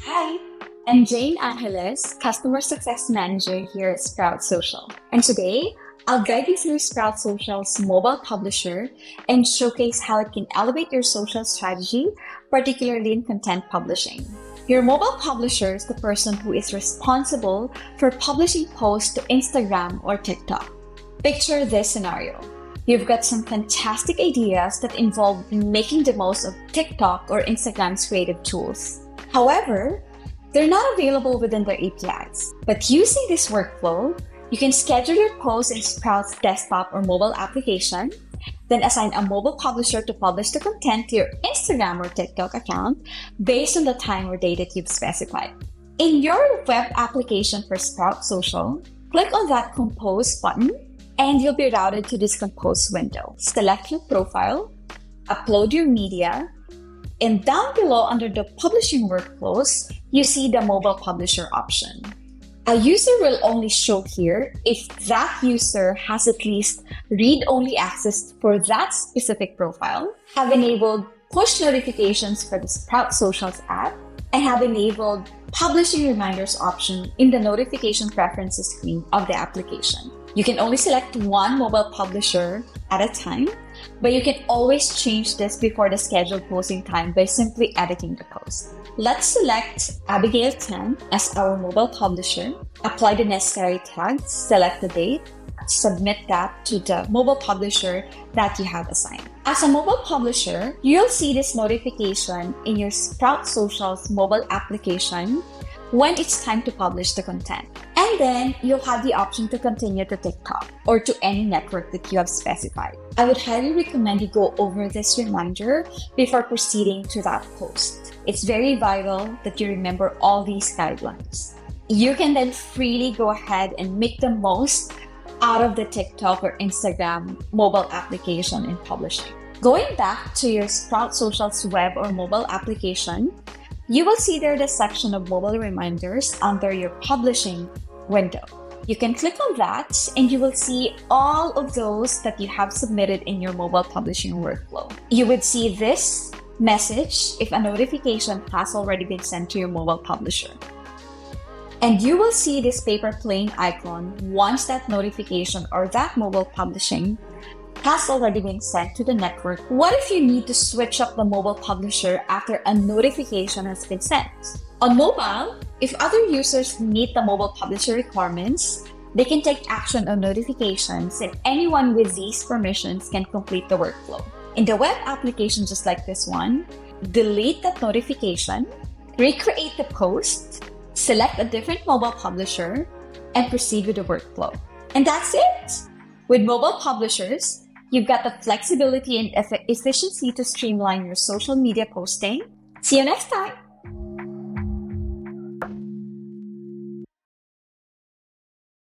Hi, I'm Jane Angeles, Customer Success Manager here at Sprout Social. And today, I'll guide you through Sprout Social's mobile publisher and showcase how it can elevate your social strategy, particularly in content publishing. Your mobile publisher is the person who is responsible for publishing posts to Instagram or TikTok. Picture this scenario. You've got some fantastic ideas that involve making the most of TikTok or Instagram's creative tools. However, they're not available within their APIs. But using this workflow, you can schedule your posts in Sprout's desktop or mobile application, then assign a mobile publisher to publish the content to your Instagram or TikTok account based on the time or day that you've specified. In your web application for Sprout Social, click on that Compose button and you'll be routed to this Compose window. Select your profile, upload your media, and down below under the publishing workflows, you see the mobile publisher option. A user will only show here if that user has at least read-only access for that specific profile, have enabled push notifications for the Sprout Socials app, and have enabled publishing reminders option in the notification preferences screen of the application. You can only select one mobile publisher at a time, but you can always change this before the scheduled posting time by simply editing the post. Let's select Abigail 10 as our mobile publisher, apply the necessary tags, select the date, submit that to the mobile publisher that you have assigned. As a mobile publisher, you'll see this notification in your Sprout Socials mobile application when it's time to publish the content. And then you'll have the option to continue to TikTok or to any network that you have specified. I would highly recommend you go over this reminder before proceeding to that post. It's very vital that you remember all these guidelines. You can then freely go ahead and make the most out of the TikTok or Instagram mobile application in publishing. Going back to your Sprout Socials web or mobile application, you will see there the section of mobile reminders under your publishing window. You can click on that and you will see all of those that you have submitted in your mobile publishing workflow. You would see this message if a notification has already been sent to your mobile publisher. And you will see this paper plane icon once that notification or that mobile publishing has already been sent to the network. What if you need to switch up the mobile publisher after a notification has been sent? On mobile, if other users meet the mobile publisher requirements, they can take action on notifications and anyone with these permissions can complete the workflow. In the web application just like this one, delete that notification, recreate the post, select a different mobile publisher, and proceed with the workflow. And that's it! With mobile publishers, you've got the flexibility and efficiency to streamline your social media posting. See you next time!